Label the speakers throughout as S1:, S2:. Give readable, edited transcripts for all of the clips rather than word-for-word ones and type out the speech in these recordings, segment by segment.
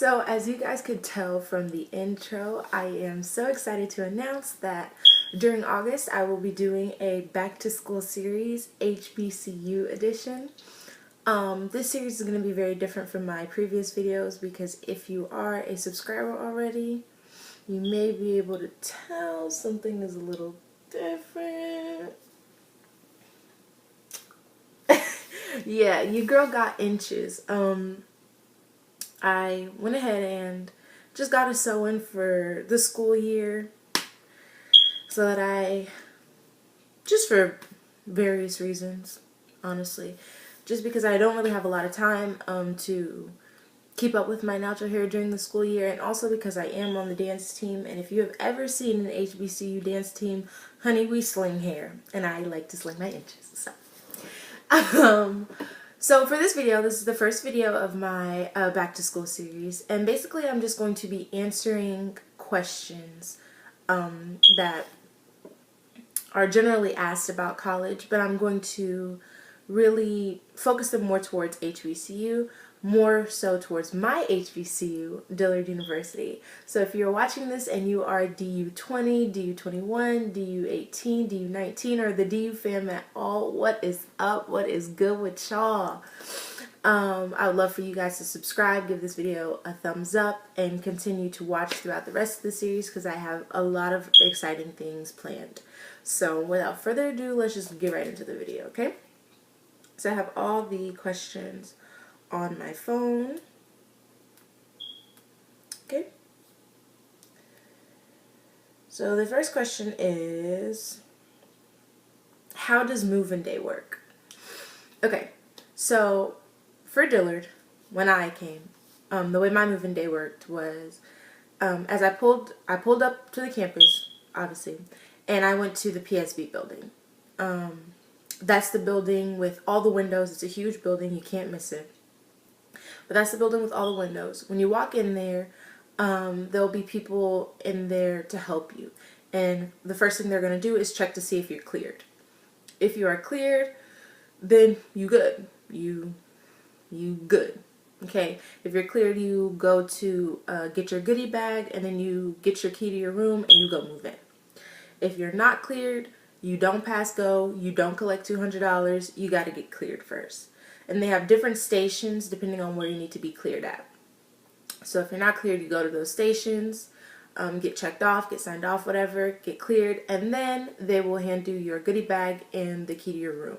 S1: So as you guys could tell from the intro, I am so excited to announce that during August I will be doing a back to school series, HBCU edition. This series is going to be very different from my previous videos because if you are a subscriber already, you may be able to tell something is a little different. Yeah, your girl got inches. I went ahead and just got a sew-in for the school year so that just for various reasons, honestly. Just because I don't really have a lot of time to keep up with my natural hair during the school year, and also because I am on the dance team, and if you have ever seen an HBCU dance team, honey, we sling hair, and I like to sling my inches, so. So for this video, this is the first video of my back to school series, and basically I'm just going to be answering questions that are generally asked about college, but I'm going to really focus them more towards HBCU, more so towards my HBCU, Dillard University. So if you're watching this and you are DU20, DU21, DU18, DU19, or the DU fam at all, what is up? What is good with y'all? I would love for you guys to subscribe, give this video a thumbs up, and continue to watch throughout the rest of the series because I have a lot of exciting things planned. So without further ado, let's just get right into the video, okay? So I have all the questions on my phone. Okay. So the first question is, how does move-in day work? Okay, so for Dillard, when I came, the way my move-in day worked was, as I pulled up to the campus, obviously, and I went to the PSB building. That's the building with all the windows. It's a huge building. You can't miss it. But that's the building with all the windows. When you walk in there, there'll be people in there to help you. And the first thing they're going to do is check to see if you're cleared. If you are cleared, then you good. You good. Okay. If you're cleared, you go to get your goodie bag, and then you get your key to your room and you go move in. If you're not cleared, you don't pass go, you don't collect $200, you got to get cleared first. And they have different stations depending on where you need to be cleared at. So if you're not cleared, you go to those stations, get checked off, get signed off, whatever, get cleared, and then they will hand you your goodie bag and the key to your room.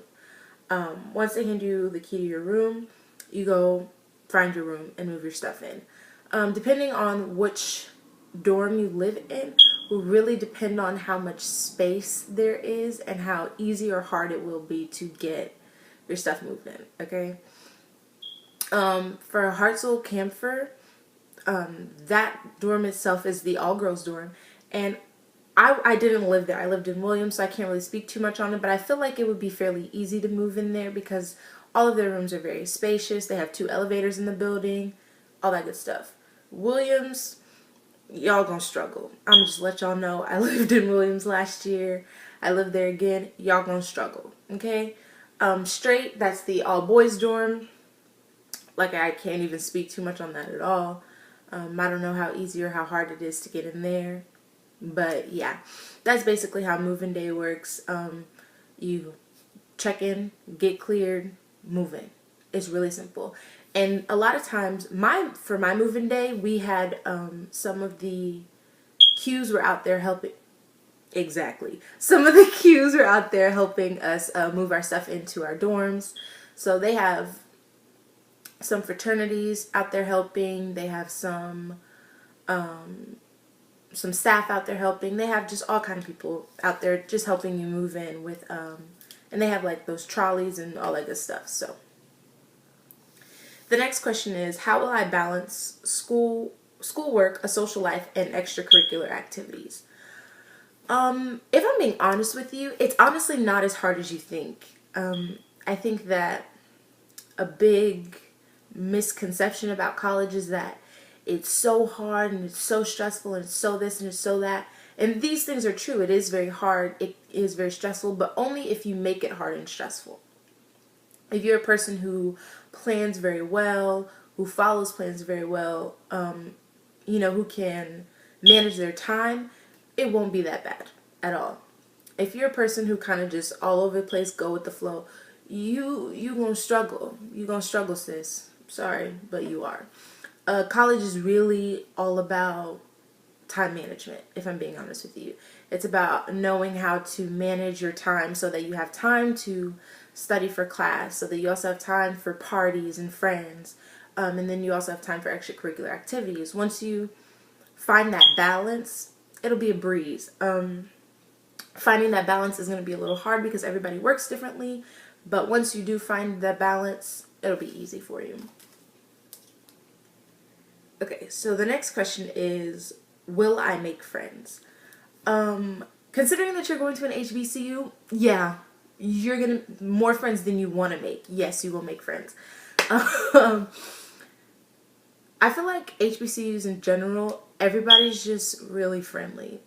S1: Once they hand you the key to your room, you go find your room and move your stuff in. Depending on which dorm you live in will really depend on how much space there is and how easy or hard it will be to get your stuff moved in, okay? For Hartselle Camphor, that dorm itself is the all-girls dorm, and I didn't live there. I lived in Williams, so I can't really speak too much on it, but I feel like it would be fairly easy to move in there because all of their rooms are very spacious. They have 2 elevators in the building, all that good stuff. Williams, y'all gonna struggle. I'm gonna just let y'all know. I lived in Williams last year. I live there again. Y'all gonna struggle, okay? Straight, that's the all-boys dorm. Like, I can't even speak too much on that at all. I don't know how easy or how hard it is to get in there. But, yeah, that's basically how move-in day works. You check in, get cleared, move in. It's really simple. And a lot of times, for my move-in day, we had some of the queues were out there helping. Exactly. Some of the queues are out there helping us move our stuff into our dorms. So they have some fraternities out there helping. They have some staff out there helping. They have just all kind of people out there just helping you move in with, and they have like those trolleys and all that good stuff. So the next question is, how will I balance schoolwork, a social life, and extracurricular activities? If I'm being honest with you, it's honestly not as hard as you think. I think that a big misconception about college is that it's so hard and it's so stressful and it's so this and it's so that. And these things are true. It is very hard. It is very stressful, but only if you make it hard and stressful. If you're a person who plans very well, who who follows plans very well, who can manage their time, it won't be that bad at all. If you're a person who kind of just all over the place, go with the flow, you gonna struggle. You gonna struggle, sis. Sorry, but you are. College is really all about time management, if I'm being honest with you. It's about knowing how to manage your time so that you have time to study for class, so that you also have time for parties and friends, and then you also have time for extracurricular activities. Once you find that balance, it'll be a breeze. Finding that balance is going to be a little hard because everybody works differently, but once you do find that balance, it'll be easy for you. Okay, so the next question is, will I make friends? Considering that you're going to an HBCU, yeah, you're gonna more friends than you want to make. Yes, you will make friends. I feel like HBCUs in general, everybody's just really friendly.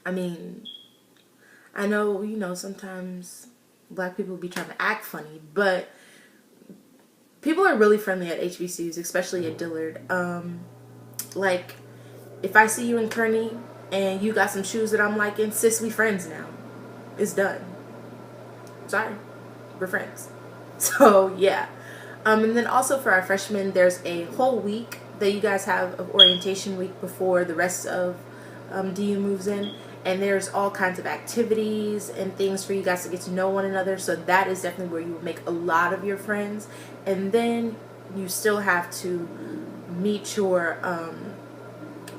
S1: I mean, I know, sometimes black people be trying to act funny, but people are really friendly at HBCUs, especially at Dillard. Like, if I see you in Kearney and you got some shoes that I'm liking, sis, we friends now. It's done. Sorry, we're friends. So, yeah. And then also for our freshmen, there's a whole week that you guys have of orientation week before the rest of DU moves in. And there's all kinds of activities and things for you guys to get to know one another. So that is definitely where you will make a lot of your friends. And then you still have to meet your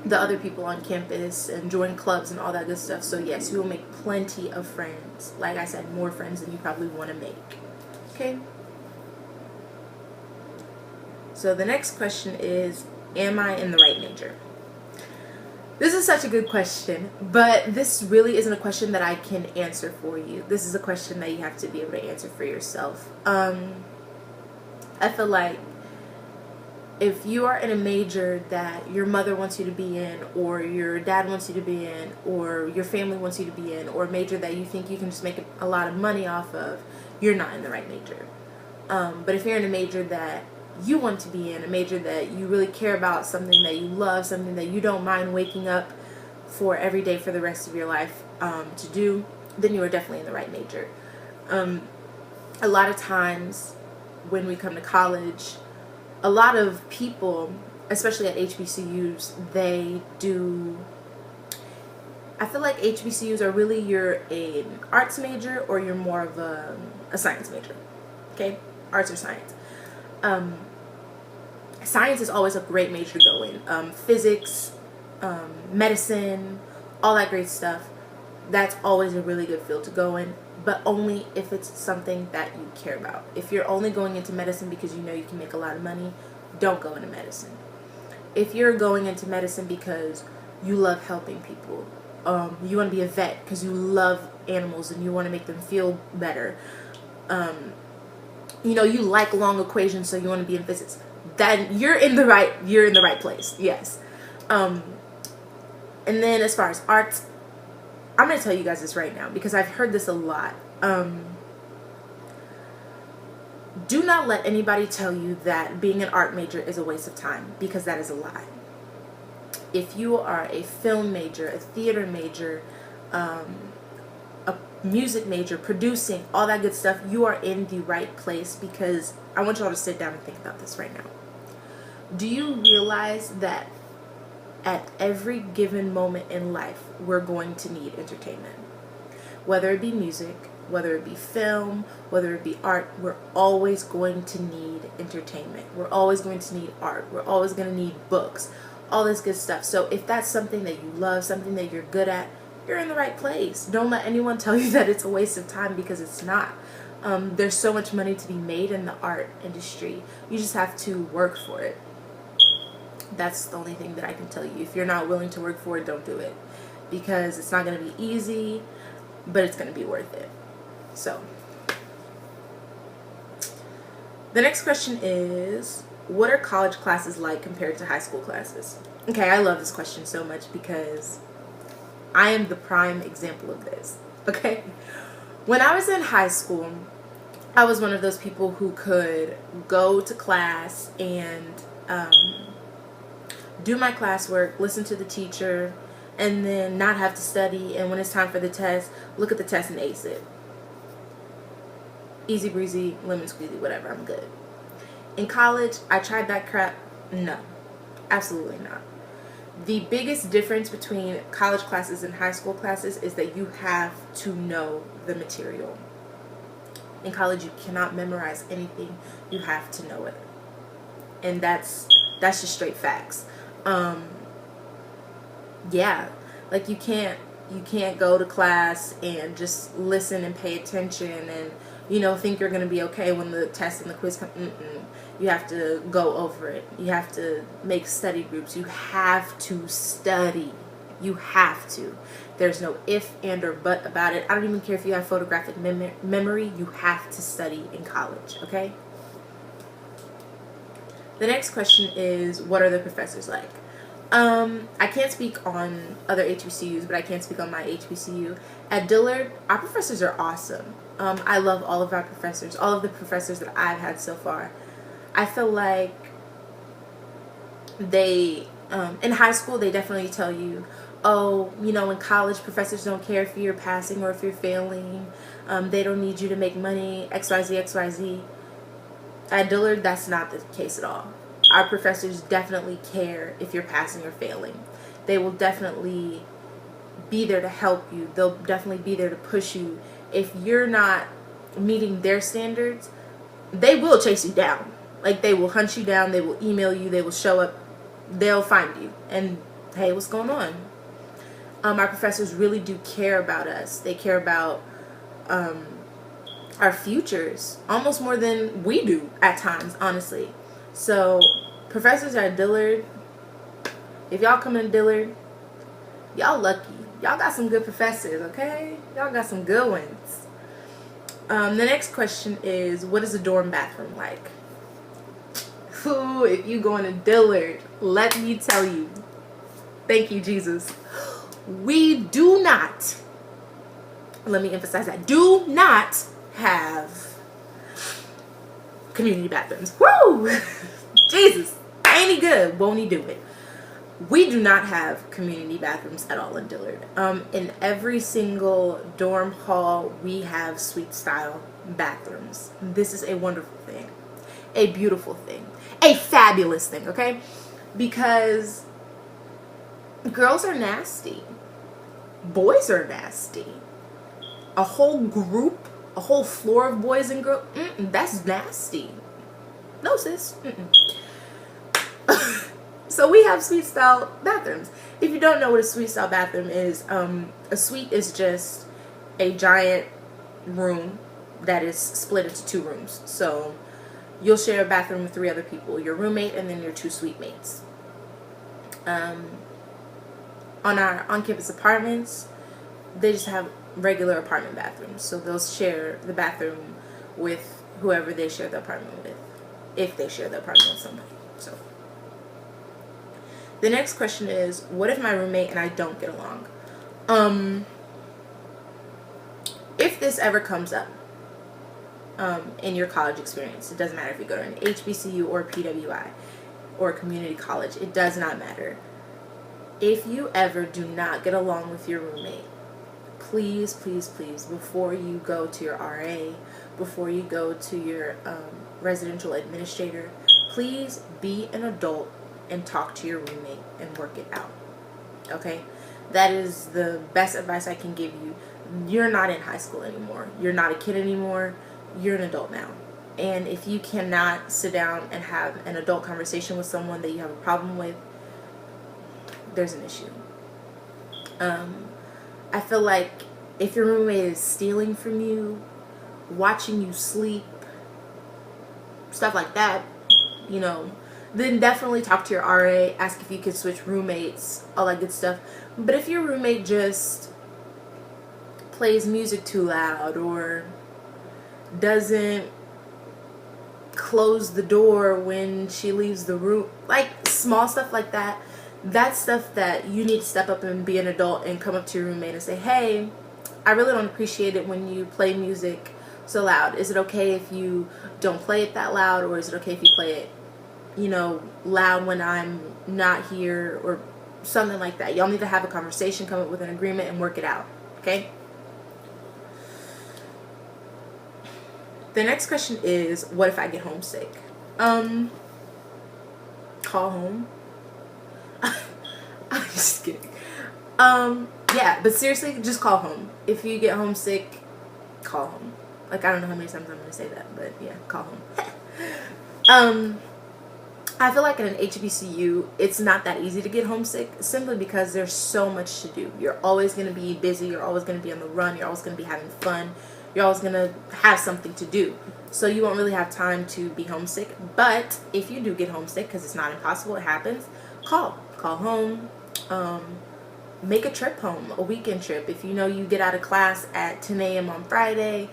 S1: the other people on campus and join clubs and all that good stuff. So yes, you will make plenty of friends. Like I said, more friends than you probably want to make. Okay? So the next question is, am I in the right major? This is such a good question, but this really isn't a question that I can answer for you. This is a question that you have to be able to answer for yourself. I feel like if you are in a major that your mother wants you to be in, or your dad wants you to be in, or your family wants you to be in, or a major that you think you can just make a lot of money off of, you're not in the right major. But if you're in a major that you want to be in, a major that you really care about, something that you love, something that you don't mind waking up for every day for the rest of your life to do, then you are definitely in the right major. A lot of times when we come to college, a lot of people, especially at HBCUs, I feel like HBCUs are really, you're an arts major or you're more of a science major. Okay? Arts or science. Science is always a great major to go in. Physics, medicine, all that great stuff. That's always a really good field to go in, but only if it's something that you care about. If you're only going into medicine because you know you can make a lot of money, don't go into medicine. If you're going into medicine because you love helping people, you want to be a vet because you love animals and you want to make them feel better, you like long equations, so you want to be in physics, then you're in the right place. Yes. And then as far as arts, I'm going to tell you guys this right now because I've heard this a lot. Do not let anybody tell you that being an art major is a waste of time, because that is a lie. If you are a film major, a theater major, a music major, producing, all that good stuff, you are in the right place, because I want y'all to sit down and think about this right now. Do you realize that at every given moment in life, we're going to need entertainment? Whether it be music, whether it be film, whether it be art, we're always going to need entertainment. We're always going to need art. We're always going to need books, all this good stuff. So if that's something that you love, something that you're good at, you're in the right place. Don't let anyone tell you that it's a waste of time, because it's not. There's so much money to be made in the art industry. You just have to work for it. That's the only thing that I can tell you. If you're not willing to work for it, don't do it, because it's not going to be easy, but it's going to be worth it. So, the next question is, what are college classes like compared to high school classes? Okay, I love this question so much because I am the prime example of this. Okay, when I was in high school, I was one of those people who could go to class and do my classwork, listen to the teacher, and then not have to study, and when it's time for the test, look at the test and ace it. Easy breezy, lemon squeezy, whatever, I'm good. In college, I tried that crap. No, absolutely not. The biggest difference between college classes and high school classes is that you have to know the material. In college, you cannot memorize anything. You have to know it. And that's just straight facts. Yeah, like you can't go to class and just listen and pay attention and think you're gonna be okay when the test and the quiz come. You have to go over it. You have to make study groups. You have to study. You have to. There's no if, and, or but about it. I don't even care if you have photographic memory. You have to study in college, okay? The next question is, what are the professors like? I can't speak on other HBCUs, but I can speak on my HBCU. At Dillard, our professors are awesome. I love all of our professors, all of the professors that I've had so far. I feel like they, in high school, they definitely tell you, oh, in college, professors don't care if you're passing or if you're failing. They don't need you to make money, XYZ, XYZ. At Dillard, that's not the case at all. Our professors definitely care if you're passing or failing. They will definitely be there to help you. They'll definitely be there to push you. If you're not meeting their standards, they will chase you down. Like, they will hunt you down, they will email you, they will show up, they'll find you. And, hey, what's going on? Our professors really do care about us. They care about our futures almost more than we do at times, honestly. So, professors at Dillard, if y'all come to Dillard, y'all lucky. Y'all got some good professors, okay? Y'all got some good ones. The next question is, what is the dorm bathroom like? Ooh, if you going to Dillard, let me tell you, thank you, Jesus. We do not, let me emphasize that, do not have community bathrooms. Woo! Jesus, ain't he good? Won't he do it? We do not have community bathrooms at all in Dillard. In every single dorm hall, we have suite style bathrooms. This is a wonderful thing, a beautiful thing, a fabulous thing, okay? Because girls are nasty. Boys are nasty. A whole group, a whole floor of boys and girls, that's nasty. No, sis. So we have suite style bathrooms. If you don't know what a suite style bathroom is, a suite is just a giant room that is split into two rooms. So you'll share a bathroom with 3 other people, your roommate and then your 2 suite mates. On our on-campus apartments, they just have regular apartment bathrooms. So they'll share the bathroom with whoever they share the apartment with, if they share the apartment with somebody. So the next question is, what if my roommate and I don't get along? If this ever comes up in your college experience, it doesn't matter if you go to an HBCU or PWI or community college, it does not matter. If you ever do not get along with your roommate, please, please, please, before you go to your RA, before you go to your residential administrator, please be an adult and talk to your roommate and work it out. Okay? That is the best advice I can give you. You're not in high school anymore. You're not a kid anymore. You're an adult now. And if you cannot sit down and have an adult conversation with someone that you have a problem with, there's an issue. I feel like if your roommate is stealing from you, watching you sleep, stuff like that, then definitely talk to your RA, ask if you could switch roommates, all that good stuff. But if your roommate just plays music too loud or doesn't close the door when she leaves the room, like small stuff like that, that's stuff that you need to step up and be an adult and come up to your roommate and say, hey, I really don't appreciate it when you play music so loud? Is it okay if you don't play it that loud, or is it okay if you play it, loud when I'm not here, or something like that? Y'all need to have a conversation, come up with an agreement, and work it out, okay? The next question is, what if I get homesick? Call home. I'm just kidding. Yeah, but seriously, just call home. If you get homesick, call home. Like, I don't know how many times I'm going to say that, but yeah, call home. I feel like in an HBCU, it's not that easy to get homesick, simply because there's so much to do. You're always going to be busy. You're always going to be on the run. You're always going to be having fun. You're always going to have something to do. So you won't really have time to be homesick. But if you do get homesick, because it's not impossible, it happens, call home. Make a trip home, a weekend trip. If you know you get out of class at 10 a.m. on Friday,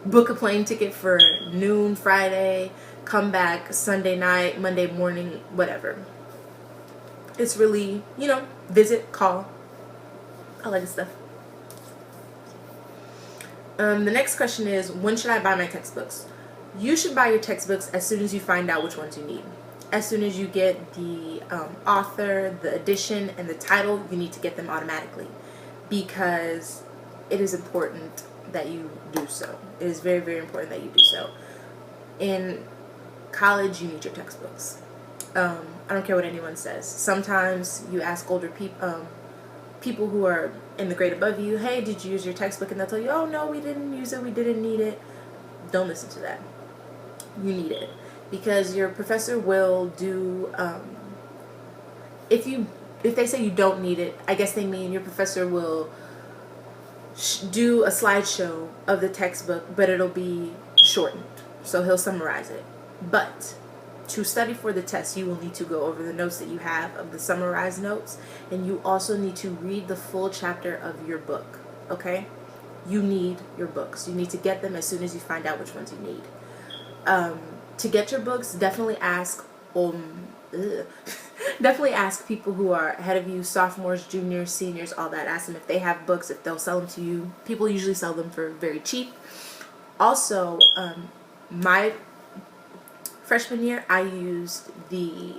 S1: book a plane ticket for noon Friday, come back Sunday night, Monday morning, whatever. It's really, visit, call, all that good stuff. The next question is, when should I buy my textbooks? You should buy your textbooks as soon as you find out which ones you need. As soon as you get the author, the edition, and the title, you need to get them automatically, because it is important that you do so. It is very, very important that you do so. In college, you need your textbooks. I don't care what anyone says. Sometimes you ask older people who are in the grade above you, hey, did you use your textbook? And they'll tell you, oh, no, we didn't use it. We didn't need it. Don't listen to that. You need it. Because your professor will do, if they say you don't need it, I guess they mean your professor will do a slideshow of the textbook, but it'll be shortened. So he'll summarize it. But to study for the test, you will need to go over the notes that you have of the summarized notes, and you also need to read the full chapter of your book, okay? You need your books. You need to get them as soon as you find out which ones you need. To get your books, definitely ask definitely ask people who are ahead of you, sophomores, juniors, seniors, all that. Ask them if they have books, if they'll sell them to you. People usually sell them for very cheap. Also, my freshman year, I used the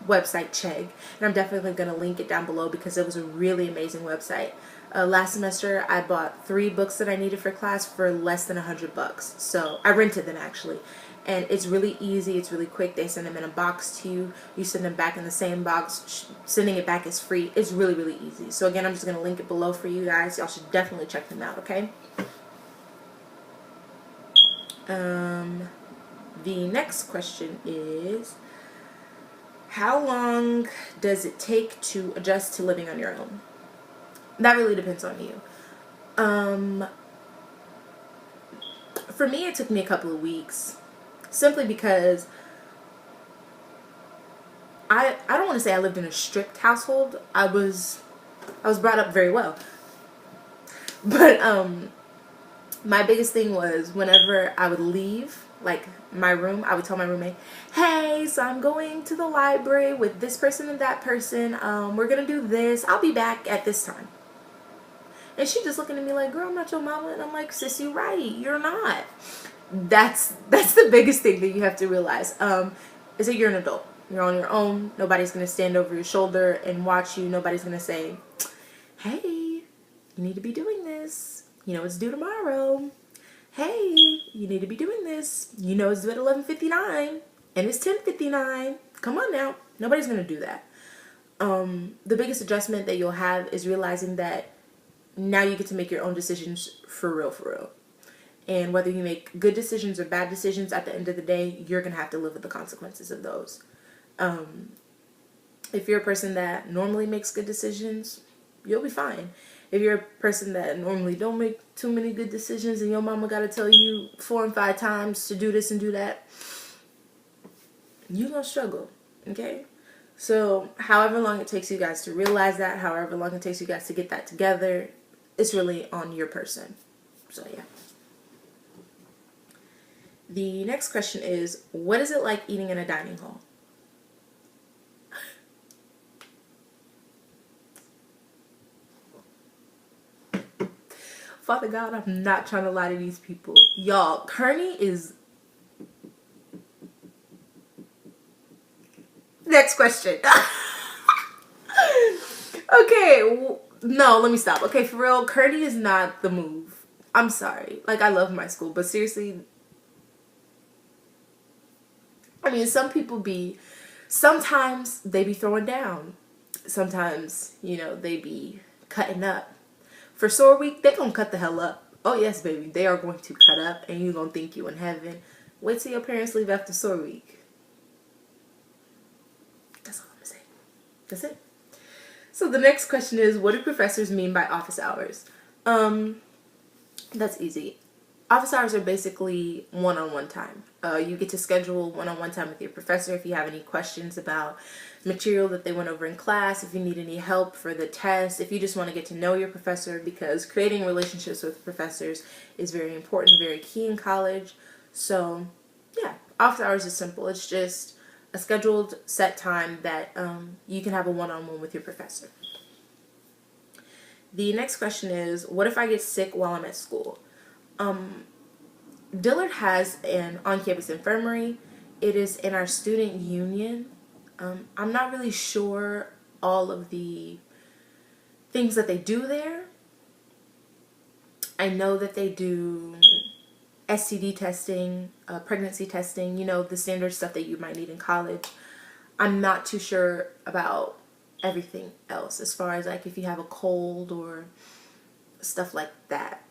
S1: website Chegg, and I'm definitely going to link it down below because it was a really amazing website. Last semester, I bought 3 books that I needed for class for less than $100. So I rented them, actually. And it's really easy. It's really quick. They send them in a box to you. You send them back in the same box. Sending it back is free. It's really, really easy. So again, I'm just going to link it below for you guys. Y'all should definitely check them out, okay? The next question is, how long does it take to adjust to living on your own? That really depends on you. For me, it took me a couple of weeks. Simply because I don't want to say I lived in a strict household. I was brought up very well. But my biggest thing was, whenever I would leave, like, my room, I would tell my roommate, hey, so I'm going to the library with this person and that person. We're going to do this. I'll be back at this time. And she just looking at me like, girl, I'm not your mama. And I'm like, sis, you right. You're not. That's the biggest thing that you have to realize, is that you're an adult. You're on your own. Nobody's going to stand over your shoulder and watch you. Nobody's going to say, hey, you need to be doing this. You know it's due tomorrow. Hey, you need to be doing this. You know it's due at 11:59 and it's 10:59. Come on now. Nobody's going to do that. The biggest adjustment that you'll have is realizing that now you get to make your own decisions for real. And whether you make good decisions or bad decisions, at the end of the day, you're going to have to live with the consequences of those. If you're a person that normally makes good decisions, you'll be fine. If you're a person that normally don't make too many good decisions and your mama got to tell you 4 and 5 times to do this and do that, you're going to struggle, okay? So however long it takes you guys to realize that, however long it takes you guys to get that together, it's really on your person. So yeah. The next question is, what is it like eating in a dining hall? Father God, I'm not trying to lie to these people. Y'all, Kearney is... Next question. Okay, no, let me stop. Okay, for real, Kearney is not the move. I'm sorry. Like, I love my school, but seriously, I mean, sometimes they be throwing down. Sometimes, they be cutting up. For Sore Week, they gonna cut the hell up. Oh yes, baby, they are going to cut up, and you gonna think you in heaven. Wait till your parents leave after Sore Week. That's all I'm gonna say. That's it. So the next question is, what do professors mean by office hours? That's easy. Office hours are basically one-on-one time. You get to schedule one-on-one time with your professor if you have any questions about material that they went over in class, if you need any help for the test, if you just want to get to know your professor, because creating relationships with professors is very important, very key in college. So, yeah, office hours is simple. It's just a scheduled set time that you can have a one-on-one with your professor. The next question is, what if I get sick while I'm at school? Dillard has an on-campus infirmary. It is in our student union. I'm not really sure all of the things that they do there. I know that they do STD testing, pregnancy testing, the standard stuff that you might need in college. I'm not too sure about everything else as far as like if you have a cold or stuff like that.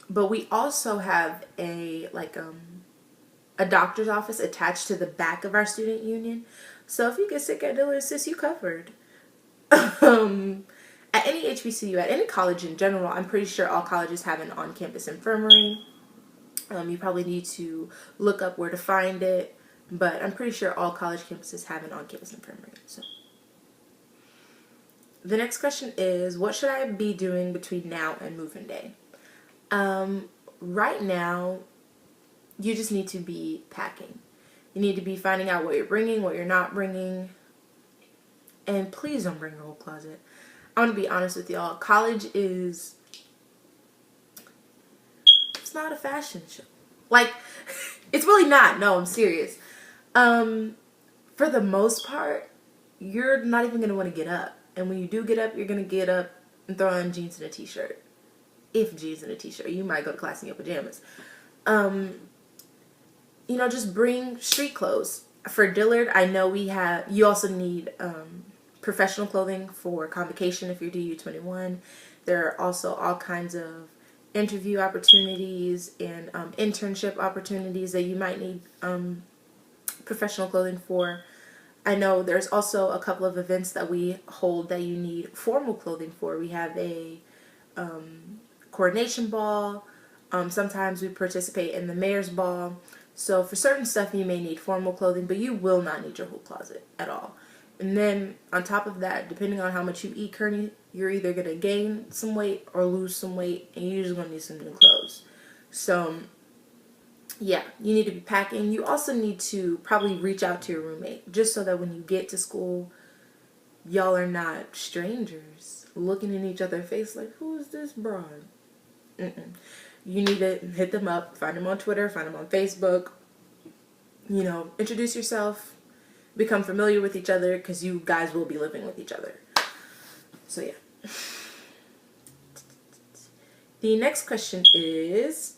S1: But we also have a doctor's office attached to the back of our student union. So if you get sick at Dillard, sis, you covered. At any HBCU, at any college in general, I'm pretty sure all colleges have an on-campus infirmary. You probably need to look up where to find it, but I'm pretty sure all college campuses have an on-campus infirmary. So the next question is, what should I be doing between now and move-in day? Right now, you just need to be packing. You need to be finding out what you're bringing, what you're not bringing, and please don't bring your whole closet. I'm gonna be honest with y'all. College it's not a fashion show. Like, it's really not. No, I'm serious. For the most part, you're not even gonna want to get up. And when you do get up, you're gonna get up and throw on jeans and a t-shirt. If jeans and a t-shirt, you might go to class in your pajamas. Just bring street clothes. For Dillard, I know you also need professional clothing for convocation if you're DU21. There are also all kinds of interview opportunities and internship opportunities that you might need professional clothing for. I know there's also a couple of events that we hold that you need formal clothing for. We have a coordination ball. Sometimes we participate in the mayor's ball. So for certain stuff you may need formal clothing, but you will not need your whole closet at all. And then on top of that, depending on how much you eat, Kearney, you're either going to gain some weight or lose some weight, and you're just going to need some new clothes. So yeah, you need to be packing. You also need to probably reach out to your roommate, just so that when you get to school, y'all are not strangers looking in each other's face like, who is this broad? You need to hit them up, find them on Twitter, find them on Facebook, introduce yourself, become familiar with each other, because you guys will be living with each other. So yeah. The next question is,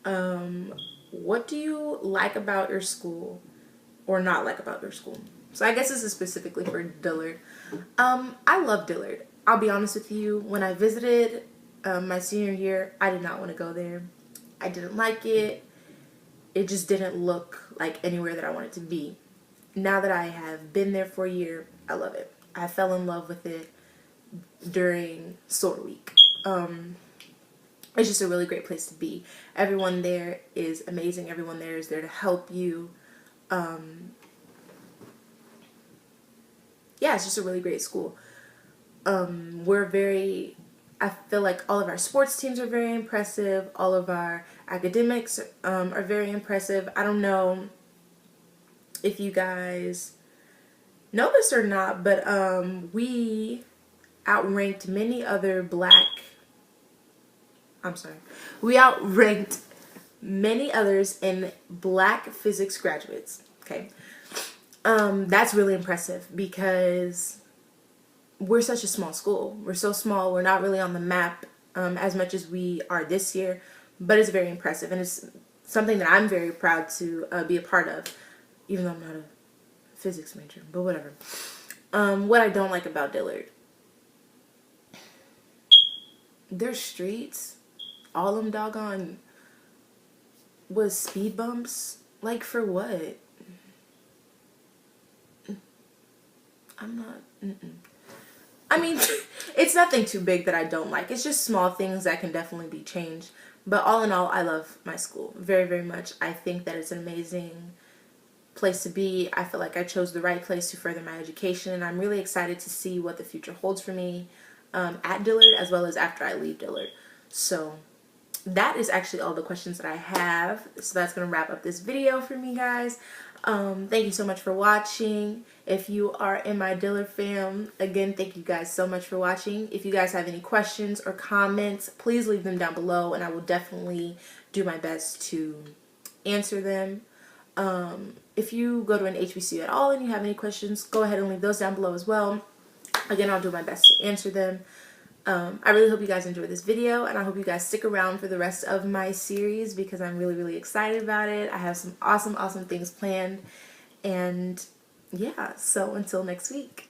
S1: what do you like about your school or not like about your school? So I guess this is specifically for Dillard. I love Dillard. I'll be honest with you. When I visited my senior year, I did not want to go there. I didn't like it. It just didn't look like anywhere that I wanted to be. Now that I have been there for a year, I love it. I fell in love with it during Sore Week. It's just a really great place to be. Everyone there is amazing. Everyone there is there to help you. Yeah, it's just a really great school. I feel like all of our sports teams are very impressive. All of our academics are very impressive. I don't know if you guys know this or not, but we outranked many other we outranked many others in black physics graduates. Okay. That's really impressive because we're such a small school. We're so small. We're not really on the map as much as we are this year, but it's very impressive, and it's something that I'm very proud to be a part of, even though I'm not a physics major, but whatever. What I don't like about Dillard, their streets, all them doggone was speed bumps. Like, for what? I'm not, I mean, it's nothing too big that I don't like. It's just small things that can definitely be changed. But all in all, I love my school very, very much. I think that it's an amazing place to be. I feel like I chose the right place to further my education, and I'm really excited to see what the future holds for me at Dillard as well as after I leave Dillard. So that is actually all the questions that I have. So that's going to wrap up this video for me, guys. Thank you so much for watching. If you are in my Dillard fam, again, thank you guys so much for watching. If you guys have any questions or comments, please leave them down below, and I will definitely do my best to answer them. If you go to an HBCU at all and you have any questions, go ahead and leave those down below as well. Again, I'll do my best to answer them. I really hope you guys enjoyed this video, and I hope you guys stick around for the rest of my series because I'm really, really excited about it. I have some awesome, awesome things planned, and yeah, so until next week.